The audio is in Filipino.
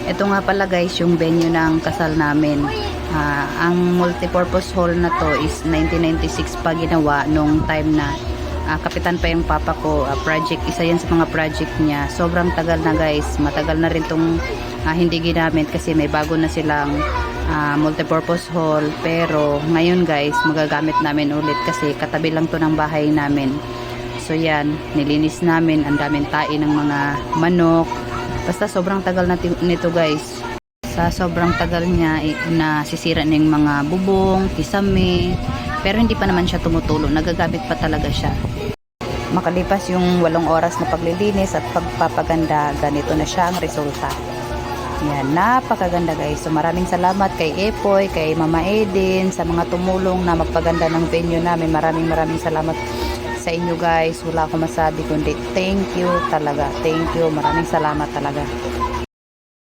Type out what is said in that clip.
Ito nga pala guys, yung venue ng kasal namin. Ang multipurpose hall na to is 1996 pa ginawa nung time na kapitan pa yung papa ko. Project, isa yan sa mga project niya. Sobrang tagal na guys. Matagal na rin tong hindi ginamit kasi may bago na silang multipurpose hall. Pero ngayon guys, magagamit namin ulit kasi katabi lang to ng bahay namin. So yan, nilinis namin. Ang daming tain ng mga manok. Basta sobrang tagal na nito guys. Sa sobrang tagal niya, nasisira na yung mga bubong, kisame. Pero hindi pa naman siya tumutulo. Nagagamit pa talaga siya. Makalipas yung 8 oras na paglilinis at pagpapaganda, ganito na siya ang resulta. Yan, napakaganda guys. So maraming salamat kay Epoy, kay Mama Eden, sa mga tumulong na magpaganda ng venue namin. Maraming salamat sa inyo guys. Wala akong masabi kundi thank you talaga. Thank you. Maraming salamat talaga.